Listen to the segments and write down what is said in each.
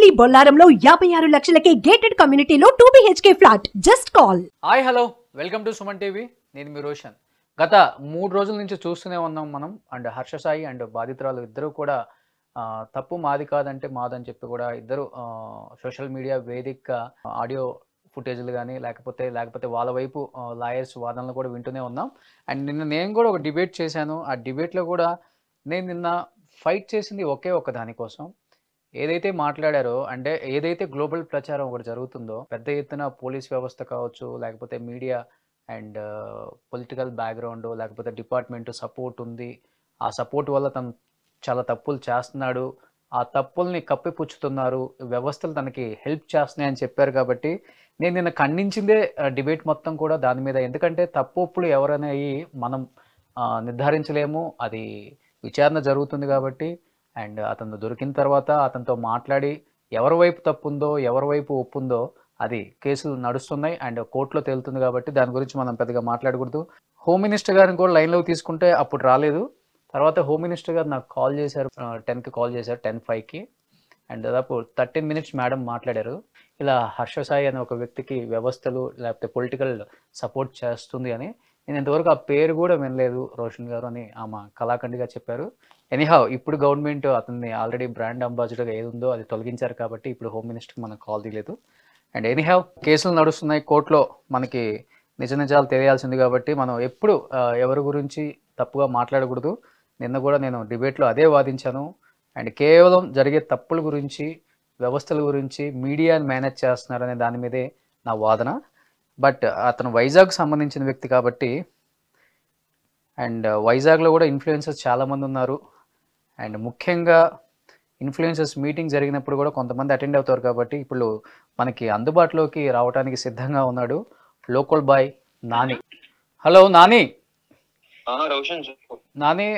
Only బొల్లారంలో 56 లక్షలకే gated కమ్యూనిటీలో 2 BHK flat. Just call. Hi hello welcome to Suman TV. నేను మీ రోషన్. గత 3 రోజుల నుంచి చూస్తూనే ఉన్నాం మనం. అండ్ హర్ష సాయి అండ్ బాధితురాలు ఇద్దరు కూడా తప్పు మాది కాదంటే మాదని చెప్పి కూడా ఇద్దరు సోషల్ మీడియా వేదిక ఆడియో ఫుటేజ్లు కానీ లేకపోతే వాళ్ళ వైపు లాయర్స్ వాదనలు కూడా వింటూనే ఉన్నాం. అండ్ నిన్న నేను కూడా ఒక డిబేట్ చేశాను. ఆ డిబేట్లో కూడా నేను నిన్న ఫైట్ చేసింది ఒకే ఒక దానికోసం. ఏదైతే మాట్లాడారో అంటే ఏదైతే గ్లోబల్ ప్రచారం ఒకటి జరుగుతుందో, పెద్ద ఎత్తున పోలీస్ వ్యవస్థ కావచ్చు, లేకపోతే మీడియా అండ్ పొలిటికల్ బ్యాక్గ్రౌండ్, లేకపోతే డిపార్ట్మెంట్ సపోర్ట్ ఉంది, ఆ సపోర్ట్ వల్ల తను చాలా తప్పులు చేస్తున్నాడు, ఆ తప్పుల్ని కప్పిపుచ్చుతున్నారు, వ్యవస్థలు తనకి హెల్ప్ చేస్తున్నాయని చెప్పారు. కాబట్టి నేను నిన్న ఖండించిందే డిబేట్ మొత్తం కూడా దాని మీద. ఎందుకంటే తప్పులు ఎవరనేవి మనం నిర్ధారించలేము, అది విచారణ జరుగుతుంది కాబట్టి. అండ్ అతను దొరికిన తర్వాత అతనితో మాట్లాడి ఎవరి వైపు తప్పు ఉందో ఎవరి వైపు ఒప్పు ఉందో అది కేసులు నడుస్తున్నాయి అండ్ కోర్టులో తేలుతుంది. కాబట్టి దాని గురించి మనం పెద్దగా మాట్లాడకూడదు. హోమ్ మినిస్టర్ గారిని కూడా లైన్లోకి తీసుకుంటే అప్పుడు రాలేదు. తర్వాత హోమ్ మినిస్టర్ గారు నాకు కాల్ చేశారు, 10కి కాల్ చేశారు, 10:05కి. అండ్ దాదాపు 13 మినిట్స్ మేడం మాట్లాడారు. ఇలా హర్ష సాయి అనే ఒక వ్యక్తికి వ్యవస్థలు లేకపోతే పొలిటికల్ సపోర్ట్ చేస్తుంది అని. నేను ఇంతవరకు ఆ పేరు కూడా వినలేదు రోషన్ గారు అని ఆమె కళాఖండిగా చెప్పారు. ఎనీహౌ ఇప్పుడు గవర్నమెంట్ అతన్ని ఆల్రెడీ బ్రాండ్ అంబాసిడర్ ఏది ఉందో అది తొలగించారు కాబట్టి ఇప్పుడు హోమ్ మినిస్టర్కి మనకు కాల్ తీయలేదు. అండ్ ఎనీహౌ కేసులు నడుస్తున్నాయి కోర్టులో, మనకి నిజ నిజాలు తెలియాల్సింది కాబట్టి మనం ఎప్పుడు ఎవరి గురించి తప్పుగా మాట్లాడకూడదు. నిన్న కూడా నేను డిబేట్లో అదే వాదించాను. అండ్ కేవలం జరిగే తప్పుల గురించి, వ్యవస్థల గురించి మీడియాని మేనేజ్ చేస్తున్నారనే దాని మీదే నా వాదన. బట్ అతను వైజాగ్కి సంబంధించిన వ్యక్తి కాబట్టి, అండ్ వైజాగ్లో కూడా ఇన్ఫ్లుయెన్సర్స్ చాలామంది ఉన్నారు. అండ్ ముఖ్యంగా ఇన్ఫ్లుయెన్సర్స్ మీటింగ్ జరిగినప్పుడు కూడా కొంతమంది అటెండ్ అవుతారు. కాబట్టి ఇప్పుడు మనకి అందుబాటులోకి రావడానికి సిద్ధంగా ఉన్నాడు local boy Nani. Hello Nani. Nani,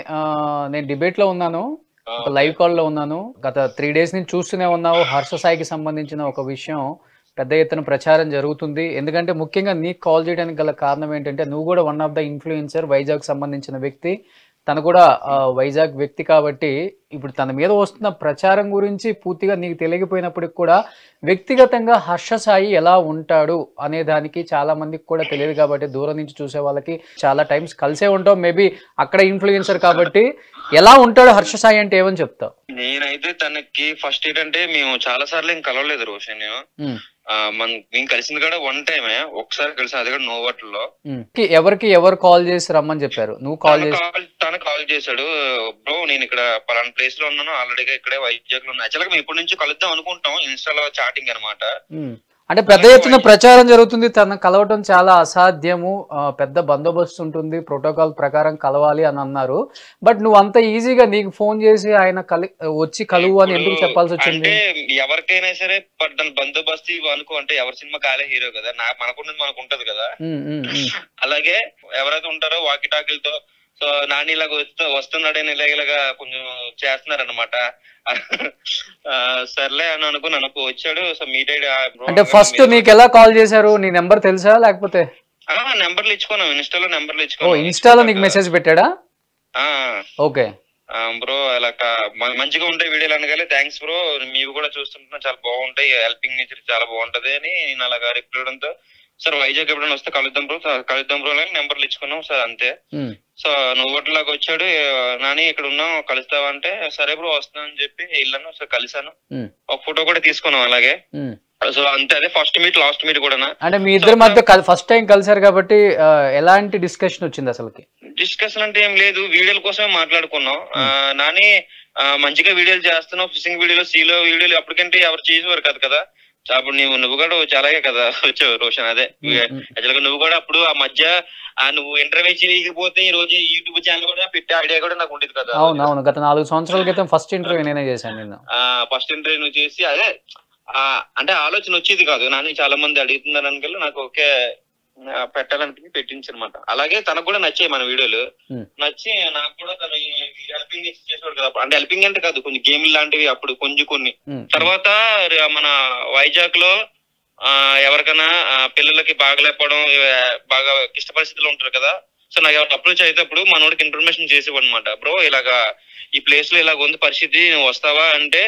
నేను డిబేట్లో ఉన్నాను, ఒక లైవ్ కాల్లో ఉన్నాను. గత 3 days నుంచి చూస్తూనే ఉన్నావు. హర్ష సాయికి సంబంధించిన ఒక విషయం పెద్ద ఎత్తున ప్రచారం జరుగుతుంది. ఎందుకంటే ముఖ్యంగా నీకు కాల్ చేయడానికి గల కారణం ఏంటంటే నువ్వు కూడా one of the influencer, Vizag సంబంధించిన వ్యక్తి. తను కూడా వైజాగ్ వ్యక్తి కాబట్టి ఇప్పుడు తన మీద వస్తున్న ప్రచారం గురించి పూర్తిగా నీకు తెలియకపోయినప్పటికి కూడా వ్యక్తిగతంగా హర్ష సాయి ఎలా ఉంటాడు అనే దానికి చాలా మందికి కూడా తెలియదు. కాబట్టి దూరం నుంచి చూసే వాళ్ళకి చాలా టైమ్స్ కలిసే ఉంటావు, మేబీ అక్కడ ఇన్ఫ్లుయెన్సర్ కాబట్టి. ఎలా ఉంటాడు హర్ష సాయి అంటే ఏమని చెప్తావు? నేనైతే తనకి ఫస్ట్ ఏంటంటే మేము చాలా సార్లు ఏం కలవలేదు రోషన్. మేము కలిసింది కూడా 1 time ఒకసారి కలిసి, అది కూడా నోవట్లో. ఎవరు కాల్ చేసి రమ్మని చెప్పారు? నువ్వు కాల్ చేసి? తను కాల్ చేశాడు, బ్రో నేను ఇక్కడ పలానా ప్లేస్ లో ఉన్నాను, ఆల్రెడీగా ఇక్కడే వైజాగ్ లో ఉన్నా. యాక్చువల్గా మేము ఇప్పటి నుంచి కలుద్దాం అనుకుంటాం, ఇన్స్టాలో చాటింగ్ అనమాట. అంటే పెద్ద ఎత్తున ప్రచారం జరుగుతుంది, తను కలవటం చాలా అసాధ్యము, పెద్ద బందోబస్తు ఉంటుంది, ప్రోటోకాల్ ప్రకారం కలవాలి అని అన్నారు. బట్ నువ్వు అంత ఈజీగా నీకు ఫోన్ చేసి ఆయన వచ్చి కలువు అని ఎందుకు చెప్పాల్సి వచ్చింది? అంటే ఎవరికైనా సరే దాని బందోబస్తు అనుకో, అంటే ఎవరి సినిమా కాలే హీరో కదా, మనకున్నది మనకు ఉంటది కదా. అలాగే ఎవరైతే ఉంటారో వాకి టాకిలతో సో నాని ఇలాగ వస్తున్నాడని ఇలాగా కొంచెం చేస్తున్నారనమాట. సర్లే అని అనుకున్నాను, వచ్చాడు. సో మీట్ అంటే ఫస్ట్ నీకు ఎలా కాల్ చేశారు? నీ నెంబర్ తెలుసా లేకపోతే? నెంబర్లు ఇచ్చుకున్నాం, ఇన్స్టాలో నెంబర్లు ఇచ్చుకున్నాం. ఇన్స్టాలో నీకు మెసేజ్ పెట్టాడా? ఓకే బ్రో అలా మంచిగా ఉంటాయి వీడియోలు అనగానే, థ్యాంక్స్ బ్రో, మీవి కూడా చూస్తుంటున్నా చాలా బాగుంటాయి, హెల్పింగ్ నేచర్ చాలా బాగుంటది అని నేను అలాగా రిప్లై ఇవ్వడంతో, సార్ వైజాగ్ ఎప్పుడైనా వస్తే కలుద్దాం బ్రో అని నెంబర్లు ఇచ్చుకున్నాం సార్, అంతే. సో నువ్వులాగా వచ్చాడు, నాని ఇక్కడ ఉన్నాం కలుస్తావా అంటే, సరే బ్రో వస్తున్నాను అని చెప్పి వెళ్ళాను. సో కలిసాను, ఒక ఫోటో కూడా తీసుకున్నాం అలాగే. సో అంతే, అదే ఫస్ట్ మీట్ లాస్ట్ మీట్ కూడా. అంటే మీ ఇద్దరి మధ్య ఫస్ట్ టైం కలిసారు కాబట్టి ఎలాంటి డిస్కషన్ వచ్చింది అసలుకి? డిస్కషన్ అంటే ఏం లేదు, వీడియోల కోసమే మాట్లాడుకున్నాం. నాని మంచిగా వీడియోలు చేస్తున్నావు, ఫిషింగ్ వీడియోలు, సీలో వీడియోలు, అప్పటికంటే ఎవరు చేసేవారు కాదు కదా. అప్పుడు నువ్వు కూడా చాలాగే కదా వచ్చావు రోషన్. అదే యాక్చువల్గా నువ్వు కూడా అప్పుడు ఆ మధ్య నువ్వు ఇంటర్వ్యూ చేయకపోతే ఈ రోజు యూట్యూబ్ ఛానల్ కూడా పెట్టే ఐడియా కూడా నాకు ఉండేది కదా. అవునవును, గత 4 సంవత్సరాల క్రితం ఫస్ట్ ఇంటర్వ్యూ నేనే చేశాను. నిన్న ఫస్ట్ ఇంటర్వ్యూ నువ్వు చేసి, అదే అంటే ఆలోచన వచ్చేది కాదు. నాని చాలా మంది అడుగుతున్నారు అనుకల్లా నాకు ఓకే పెట్టాలనిపించి పెట్టించనమాట. అలాగే తనకు కూడా నచ్చాయి మన వీడియోలు, నచ్చి నాకు కూడా తను హెల్పింగ్ చేసేవాడు కదా. అంటే హెల్పింగ్ అంటే కాదు, కొంచెం గేమ్లు లాంటివి అప్పుడు కొన్ని. తర్వాత మన వైజాగ్ లో ఎవరికైనా పిల్లలకి బాగలేకపోవడం, బాగా క్లిష్ట పరిస్థితుల్లో ఉంటారు కదా. సో నాకు ఎవరు అప్రోచ్ అయితే మనోడికి ఇన్ఫర్మేషన్ చేసేవాడు అనమాట. బ్రో ఇలాగా ఈ ప్లేస్ లో ఇలాగ ఉంది పరిస్థితి, నువ్వు వస్తావా అంటే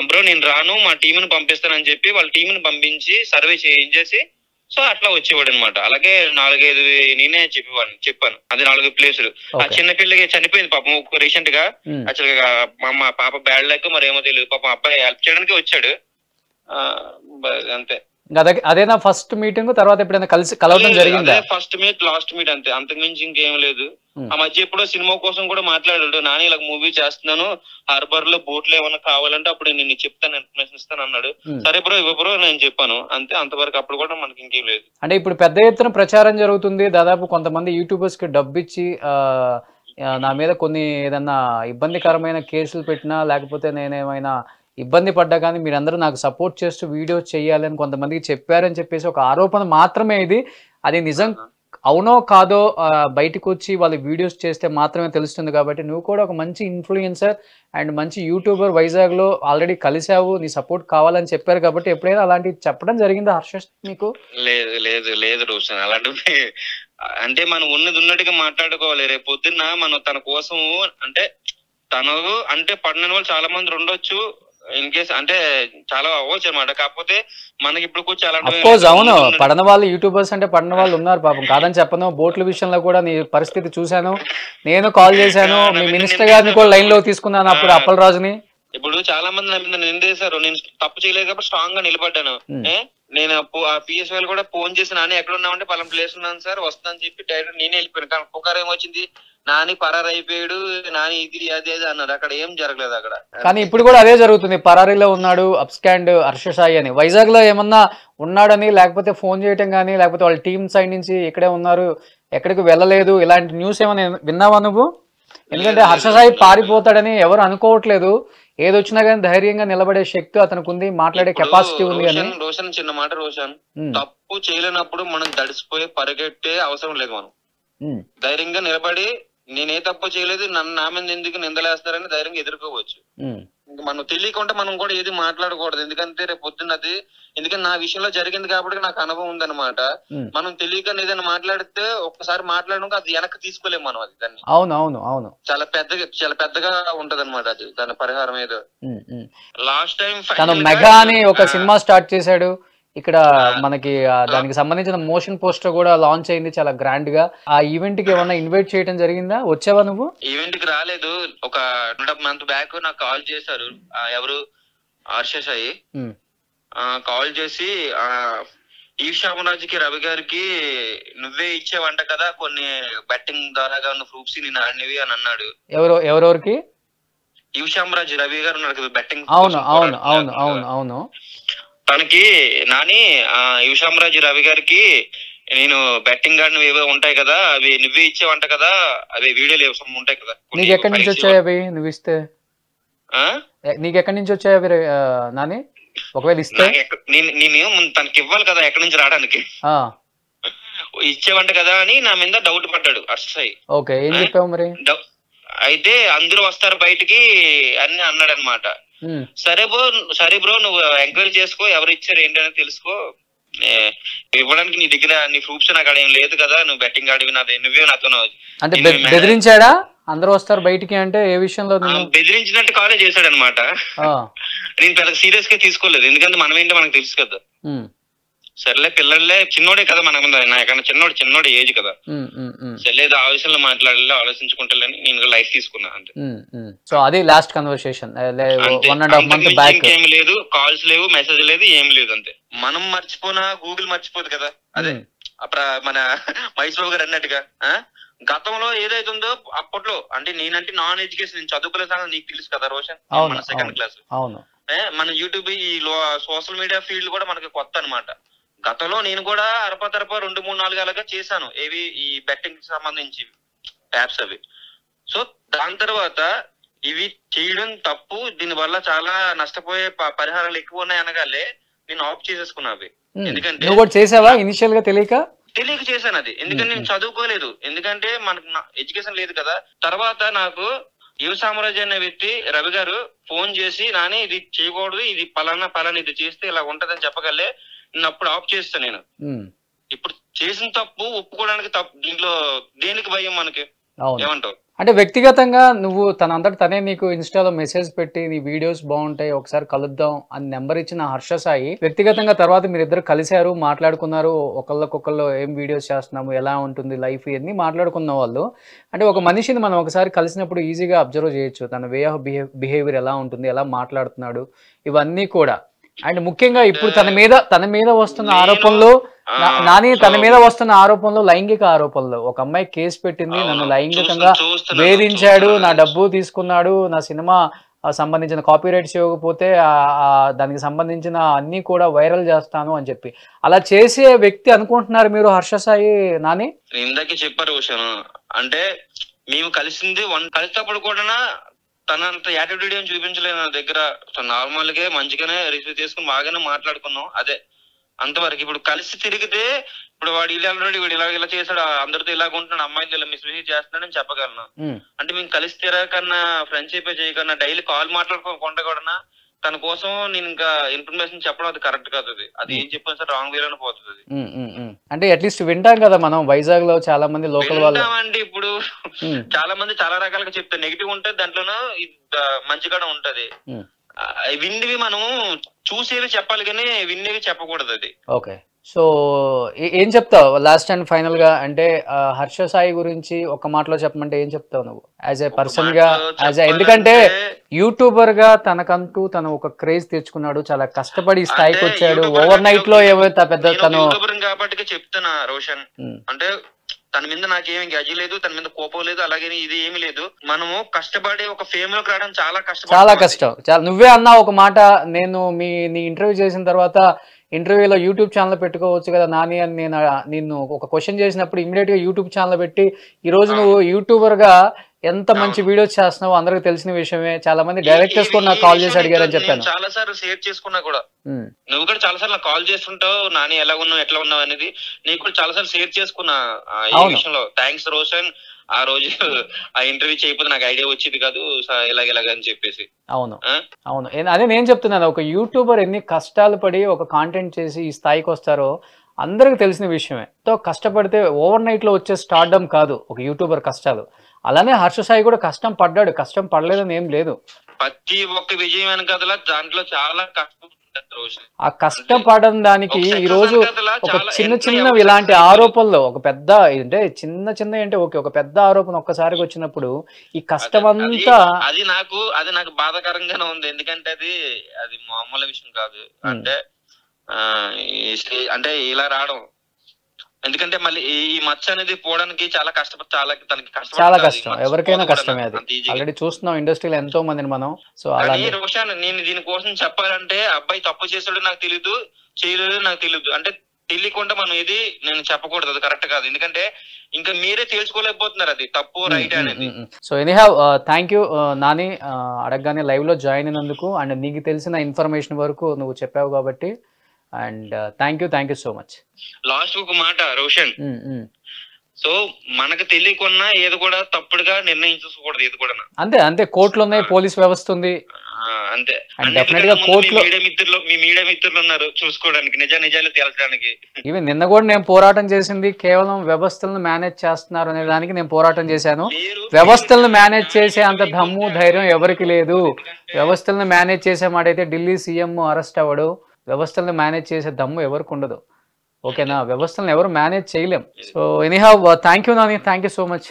బ్రో నేను రాను, మా టీంని పంపిస్తానని చెప్పి వాళ్ళ టీంని పంపించి సర్వే చేయించేసి సో అట్లా వచ్చేవాడు అనమాట. అలాగే 4-5 నేనే చెప్పాను అది 4 ప్లేసులు. ఆ చిన్న పిల్లకి చనిపోయింది పాపం రీసెంట్ గా. యాక్చువల్ గా మా పాప బ్యాడ్ లక్ మరేమో తెలియదు, పాపం అబ్బాయి హెల్ప్ చేయడానికి వచ్చాడు అంతే. అదేనా ఫస్ట్ మీటింగ్? తర్వాత ఎప్పుడైనా కలవడం జరిగిందా? ఫస్ట్ మీట్ లాస్ట్ మీట్ అంతే, అంతకు మించి ఇంకేం లేదు. ఆ మధ్య ఎప్పుడో సినిమా కోసం కూడా మాట్లాడాడు, నాని ఇలా మూవీ చేస్తున్నాను హార్బర్ లో బోట్లు ఏమైనా కావాలంటే అప్పుడు నేను చెప్తాను, ఇన్ఫర్మేషన్ ఇస్తాను అన్నాడు. సరే బ్రో ఇవ్వబ్రో నేను చెప్పాను అంతే, అంతవరకు. అప్పుడు కూడా మనకి ఇంకేం లేదు. అంటే ఇప్పుడు పెద్ద ఎత్తున ప్రచారం జరుగుతుంది, దాదాపు కొంతమంది యూట్యూబర్స్ కి డబ్బు ఇచ్చి నా మీద కొన్ని ఏదన్నా ఇబ్బందికరమైన కేసులు పెట్టినా లేకపోతే నేనేమైనా ఇబ్బంది పడ్డా కానీ మీరందరూ నాకు సపోర్ట్ చేస్తూ వీడియోస్ చేయాలని కొంతమందికి చెప్పారని చెప్పేసి ఒక ఆరోపణ మాత్రమే ఇది. అది నిజం అవునో కాదో బయటకు వచ్చి వాళ్ళు వీడియోస్ చేస్తే మాత్రమే తెలుస్తుంది. కాబట్టి నువ్వు కూడా ఒక మంచి ఇన్ఫ్లుయెన్సర్ అండ్ మంచి యూట్యూబర్, వైజాగ్లో ఆల్రెడీ కలిసావు, నీ సపోర్ట్ కావాలని చెప్పారు. కాబట్టి ఎప్పుడైనా అలాంటివి చెప్పడం జరిగిందా హర్ష మీకు? లేదు లేదు లేదు రోషన్, అలాంటి అంటే మనం ఉన్నట్టుగా మాట్లాడుకోవాలి. రేపు పొద్దున్న మనం తన కోసం అంటే తను అంటే పడిన వాళ్ళు చాలా మంది ఉండొచ్చు, ఇన్ కేస్ అంటే చాలా అవ్వచ్చు అనమాట. కాకపోతే మనకి ఇప్పుడు అవును పడిన వాళ్ళు యూట్యూబర్స్ అంటే పడిన వాళ్ళు ఉన్నారు పాపం, కాదని చెప్పను. బోట్ల విషయంలో కూడా నీ పరిస్థితి చూశాను, నేను కాల్ చేశాను, మీ మినిస్టర్ గారిని కూడా లైన్ లో తీసుకున్నాను అప్పుడు అప్పలరాజుని. ఇప్పుడు చాలా మంది నా మీద నిందేశారు, నేను తప్పు చేయలేదు కాబట్టి స్ట్రాంగ్ గా నిలబడ్డాను. నేను పిఎస్ఎల్ కూడా ఫోన్ చేసి నాని ఎక్కడ ఉన్నామంటే పలానా ప్లేస్ ఉన్నాను సార్ వస్తుందని చెప్పి డైరెక్ట్ నేనే వెళ్ళిపోయాను. కానీ పుకారు ఏమొచ్చింది, నాని పరారు అయిపోయాడు, నాని ఇది అది అది అన్నారు. అక్కడ ఏం జరగలేదు అక్కడ. కానీ ఇప్పుడు కూడా అదే జరుగుతుంది, పరారీలో ఉన్నాడు అప్స్కాండ్ హర్ష సాయి అని. వైజాగ్ లో ఏమన్నా ఉన్నాడని లేకపోతే ఫోన్ చేయటం కానీ లేకపోతే వాళ్ళ టీం సైడ్ నుంచి ఇక్కడే ఉన్నారు ఎక్కడికి వెళ్ళలేదు ఇలాంటి న్యూస్ ఏమైనా విన్నావా నువ్వు? ఎందుకంటే హర్ష సాయి పారిపోతాడని ఎవరు అనుకోవట్లేదు, ఏదొచ్చినా కానీ ధైర్యంగా నిలబడే శక్తి అతనికి ఉంది, మాట్లాడే కెపాసిటీ ఉంది అని. రోషన్ చిన్న మాట రోషన్, తప్పు చేయలేనప్పుడు మనం దడిసిపోయి పరిగెట్టే అవసరం లేదు. మనం ధైర్యంగా నిలబడి నేనే తప్పు చేయలేదు, నన్ను నా మీద ఎందుకు నిందలేస్తారని ధైర్యంగా ఎదుర్కోవచ్చు. ఇంకా మనం తెలియకుండా మనం కూడా ఏది మాట్లాడకూడదు, ఎందుకంటే రేపు పొద్దున్నది ఎందుకంటే నా విషయంలో జరిగింది కాబట్టి నాకు అనుభవం ఉందన్నమాట. మనం తెలియక ఏదైనా మాట్లాడితే ఒక్కసారి మాట్లాడడం అది వెనక్కి తీసుకోలేము మనం, అది దాన్ని. అవును అవును అవును చాలా పెద్దగా ఉంటది అనమాట అది, దాని పరిహారం ఏదో. లాస్ట్ టైం తను మెగా అని ఒక సినిమా స్టార్ట్ చేశాడు ఇక్కడ మనకి, దానికి సంబంధించిన మోషన్ పోస్టర్ కూడా లాంచ్ అయింది చాలా గ్రాండ్ గా. ఆ ఈవెంట్ కి ఏమన్నా ఇన్వైట్ చేయడం జరిగిందా? వచ్చావా నువ్వు? ఈవెంట్ కి రాలేదు. ఒక 2 మంత్ బ్యాక్ నాకు కాల్ చేశారు, ఎవరు హర్ష సాయి కాల్ చేసి ఈశామరాజుకి రవి గారికి నువ్వే ఇచ్చేవంట కదా కొన్ని బెట్టింగ్ ద్వారా ఉన్న ప్రూఫ్స్ నేను ఆడినవి అని అన్నాడు. ఎవరెవరికి? ఈశామరాజు రవి గారు ఉన్నారు కదా బెట్టింగ్. అవును అవును అవును అవును అవును. తనకి నాని ఈశామరాజు రవి గారికి నేను బెట్టింగ్ గార్డ్ ఏవో ఉంటాయి కదా అవి నువ్వే ఇచ్చేవంట కదా, అవి వీడియోలు ఉంటాయి కదా. నీకు ఎక్కడి నుంచి వచ్చాయి అవి? నువ్వు ఇస్తే నీకు ఎక్కడి నుంచి వచ్చాయి అవి నాని? ఒకవేళ ఇస్తే నేను తనకి ఇవ్వాలి కదా ఎక్కడి నుంచి రావడానికి, ఇచ్చేవంట కదా అని నా మీద డౌట్ పడ్డాడు హర్షసాయి. ఓకే ఏం చెప్పావు మరి? అయితే అందరూ వస్తారు బయటికి అని అన్నాడు అనమాట. సరే బ్రో నువ్వు ఎంక్వైరీ చేసుకో, ఎవరు ఇచ్చారు ఏంటి అని తెలుసుకో, ఇవ్వడానికి నీ దగ్గర నీ ప్రూఫ్స్ నాకు అక్కడ ఏం లేదు కదా, నువ్వు బెట్టింగ్ ఆడివి నువ్వే నాతో అంటే బెదిరించాడా? అందరూ వస్తారు బయటికి అంటే ఏ విషయంలో? బెదిరించినట్టు కాలే చేశాడు అనమాట. నేను పెద్ద సీరియస్ గా తీసుకోలేదు, ఎందుకంటే మనం ఏంటో మనకు తెలుసు కదా. సర్లే పిల్లలే చిన్నోడే కదా మన నాకన్నా చిన్నోడు ఏజ్ కదా, సర్లేదు ఆ విషయంలో మాట్లాడాలి ఆలోచించుకుంటాలని నేను లైఫ్ తీసుకున్నా అంతే. సో అది లాస్ట్ కన్వర్సేషన్, ఇంకేం లేదు, కాల్స్ లేవు, మెసేజ్ లేదు, ఏం లేదు అంతే. మనం మర్చిపోయినా గూగుల్ మర్చిపోదు కదా, అదే మన మహేష్ బాబు గారు అన్నట్టుగా గతంలో ఏదైతుందో అప్పట్లో అంటే నేనంటే నాన్ ఎడ్యుకేషన్ చదువుకోలేదు నీకు తెలుసు కదా రోషన్, మన సెకండ్ క్లాస్. మన యూట్యూబ్ ఈ సోషల్ మీడియా ఫీల్డ్ కూడా మనకి కొత్త అనమాట. గతంలో నేను కూడా అరపతరప 2-3-4 అలాగా చేశాను, ఏవి ఈ బెట్టింగ్ సంబంధించి యాప్స్ అవి. సో దాని తర్వాత ఇవి చేయడం తప్పు, దీని వల్ల చాలా నష్టపోయే పరిహారాలు ఎక్కువ ఉన్నాయి అనగానే నేను ఆఫ్ చేసేసుకున్నా అవి. ఎందుకంటే చేసావా ఇనిషియల్ గా తెలియక చేశాను అది, ఎందుకంటే నేను చదువుకోలేదు, ఎందుకంటే మనకు ఎడ్యుకేషన్ లేదు కదా. తర్వాత నాకు యువ సామ్రాజ్య అనే వ్యక్తి రవి గారు ఫోన్ చేసి నాని ఇది చేయకూడదు, ఇది పలానా ఇది చేస్తే ఇలా ఉంటదని చెప్పగలే, నేను అప్పుడు ఆఫ్ చేస్తాను. నేను ఇప్పుడు చేసిన తప్పు ఒప్పుకోవడానికి తప్పు, దీంట్లో దేనికి భయం మనకి, ఏమంటావు? అంటే వ్యక్తిగతంగా నువ్వు తనే నీకు ఇన్‌స్టాలో మెసేజ్ పెట్టి నీ వీడియోస్ బావుంటాయి. ఒకసారి కలుద్దాం అని నంబర్ ఇచ్చిన హర్ష సాయి వ్యక్తిగతంగా తర్వాత మీరిద్దరు కలిసారు, మాట్లాడుకున్నారు. ఒకళ్ళకొకళ్ళు ఏం వీడియోస్ చేస్తున్నాము, ఎలా ఉంటుంది లైఫ్ ఇయన్నీ మాట్లాడుకున్న వాళ్ళు. అంటే ఒక మనిషిని మనం ఒకసారి కలిసినప్పుడు ఈజీగా అబ్జర్వ్ చేయొచ్చు. తన వే ఆఫ్ బిహేవియర్ ఎలా ఉంటుంది, ఎలా మాట్లాడుతున్నాడు ఇవన్నీ కూడా. అండ్ ముఖ్యంగా ఇప్పుడు తన మీద వస్తున్న ఆరోపణలు నాని తన మీద వస్తున్న ఆరోపణలు లైంగిక ఆరోపణలు. ఒక అమ్మాయి కేసు పెట్టింది, నన్ను లైంగికంగా వేధించాడు, నా డబ్బు తీసుకున్నాడు, నా సినిమా సంబంధించిన కాపీరైట్స్ ఇవ్వకపోతే దానికి సంబంధించిన అన్ని కూడా వైరల్ చేస్తాను అని చెప్పి అలా చేసే వ్యక్తి అనుకుంటున్నారు మీరు హర్ష సాయి నాని? ఇందాకే చెప్పారు విషయం. అంటే మేము కలిసింది కలిసినప్పుడు కూడా తనంత యాటిట్యూడ్ ఏం చూపించలేదు నా దగ్గర. నార్మల్ గా మంచిగానే రిసీవ్ చేసుకుని బాగానే మాట్లాడుకున్నాం. అదే అంతవరకు. ఇప్పుడు కలిసి తిరిగితే ఇప్పుడు వాడు ఇలా ఆల్రెడీ వీడు ఇలా చేశాడు, అందరితో ఇలాగ ఉంటున్నాడు, అమ్మాయిలు ఇలా మిస్బిహేవ్ చేస్తున్నాడని చెప్పగలను. అంటే మేము కలిసి తిరగకన్నా ఫ్రెండ్షిప్ చేయకన్నా డైలీ కాల్ మాట్లాడుకోకుండా కూడా తన కోసం నేను ఇంకా ఇన్ఫర్మేషన్ చెప్పడం అది కరెక్ట్ కాదు. అది ఏం చెప్పినా సరే రాంగ్ వేలోనే పోతుంది. అంటే అట్లీస్ట్ వింటాం కదా మనం. వైజాగ్ లో చాలా మంది లోకల్ వాళ్ళు అంటే ఇప్పుడు చాలా మంది చాలా రకాలుగా చెప్తారు. నెగిటివ్ ఉంటది, దాంట్లోనూ మంచి కూడా ఉంటది. విన్నవి మనం చూసేవి చెప్పాలి కానీ విన్నవి చెప్పకూడదు. అది ఓకే. సో ఏం చెప్తావు లాస్ట్ అండ్ ఫైనల్ గా? అంటే హర్ష సాయి గురించి ఒక మాటలో చెప్పమంటే ఏం చెప్తావు నువ్వు యాజ్ ఏ పర్సన్ గా? ఎందుకంటే యూట్యూబర్ గా తనకంటూ తను ఒక క్రేజ్ తెచ్చుకున్నాడు, చాలా కష్టపడి స్థాయికి వచ్చాడు. ఓవర్ నైట్ లో ఏవైతే పెద్ద తను కాబట్టి చెప్తున్నా రోషన్, అంటే తన మీద నాకేమి గజి లేదు, తన మీద కోపం లేదు, అలాగే ఇది ఏమి లేదు. మనము కష్టపడి ఒక ఫేమ్ లోకి రావడం చాలా కష్టం. నువ్వే అన్నా ఒక మాట, నీ ఇంటర్వ్యూ చేసిన తర్వాత ఇంటర్వ్యూలో యూట్యూబ్ ఛానల్ పెట్టుకోవచ్చు కదా నాని అని నిన్ను ఒక క్వశ్చన్ చేసినప్పుడు ఇమీడియట్ గా యూట్యూబ్ ఛానల్ పెట్టి ఈ రోజు నువ్వు యూట్యూబర్ గా ఎంత మంచి వీడియోస్ చేస్తున్నావు అందరికి తెలిసిన విషయమే. చాలా మంది డైరెక్టర్స్ కూడా నాకు కాల్ చేసి అడిగారని చెప్పాను. చాలా సార్లు షేర్ చేసుకున్నా కూడా, నువ్వు కూడా చాలా సార్లు కాల్ చేస్తుంటావు, నాని ఎలా ఉన్నావు ఎట్లా ఉన్నావు అనేది. నీకు కూడా చాలా సార్లు షేర్ చేసుకున్నా ఈ విషయంలో. థ్యాంక్స్ రోషన్, ఆ రోజు ఆ ఇంటర్వ్యూ చేయకపోతే నాకు ఐడియా వచ్చేది కాదు ఇలాగని చెప్పేసి. అవును. అదే నేను చెప్తున్నాను, ఒక యూట్యూబర్ ఎన్ని కష్టాలు పడి ఒక కాంటెంట్ చేసి ఈ స్థాయికి వస్తారో అందరికి తెలిసిన విషయమే. తో కష్టపడితే ఓవర్ నైట్ లో వచ్చే స్టార్డమ్ కాదు ఒక యూట్యూబర్ కష్టాలు. అలానే హర్ష సాయి కూడా కష్టం పడ్డాడు, కష్టం పడలేదని ఏం లేదు. ప్రతి ఒక్క విజయం వెనకాల దాంట్లో చాలా కష్టం. ఆ కష్టపడడం దానికి ఈ రోజు ఒక చిన్న ఇలాంటి ఆరోపణలు ఒక పెద్ద అంటే చిన్న అంటే ఓకే, ఒక పెద్ద ఆరోపణ ఒక్కసారిగా వచ్చినప్పుడు ఈ కష్టం అంతా అది నాకు బాధాకరంగానే ఉంది. ఎందుకంటే అది మామూలు విషయం కాదు. అంటే ఇలా రావడం, ఎందుకంటే మళ్ళీ ఈ మచ్చ అనేది పోవడానికి చాలా కష్టం. ఎవరికైనా కష్టమే. అది ఆల్రెడీ చూస్తున్నాం ఇండస్ట్రీలో ఎంతో మందిని మనం. సో అలాగే రోషన్, నేను దీనికోసం చెప్పాలంటే అబ్బాయి తప్పు చేసాడు నాకు తెలీదు, చేయలేదు నాకు తెలీదు. అంటే తెలియకుండా మనం ఇది నేను చెప్పకూడదు, అది కరెక్ట్ కాదు. ఎందుకంటే ఇంకా మీరే తెలుసుకోలేకపోతున్నారు అది తప్పు రైట్ అనేది. So anyhow thank you Nani, అడగగానే లైవ్ లో జాయిన్ అయినందుకు అండ్ నీకు తెలిసిన ఇన్ఫర్మేషన్ వరకు నువ్వు చెప్పావు కాబట్టి. And thank you so much. Last ఒక మాట రోషన్, సో మనకు తెలియకున్నా ఏది కూడా తప్పుడుగా నిర్ణయించకూడదు. ఏది కూడా అంతే కోర్టులు ఉన్నాయి, పోలీస్ వ్యవస్థ ఉంది. అంతే. మీ మీడియా మిత్రులు ఉన్నారు చూసుకోవడానికి, నిజాలు తేల్చడానికి. ఈవెన్ నిన్న కూడా నేను పోరాటం చేసింది కేవలం వ్యవస్థలను మేనేజ్ చేస్తున్నారు అనే దానికి నేను పోరాటం చేశాను. వ్యవస్థలను మేనేజ్ చేసే అంత దమ్ము ధైర్యం ఎవరికి లేదు. వ్యవస్థలను మేనేజ్ చేసే మాట అయితే ఢిల్లీ సీఎం అరెస్ట్ అవ్వడు. వ్యవస్థలను మేనేజ్ చేసే దమ్ము ఎవరికి ఉండదు. ఓకేనా? వ్యవస్థలను ఎవరు మేనేజ్ చేయలేం. So anyhow thank you Nani, thank you so much.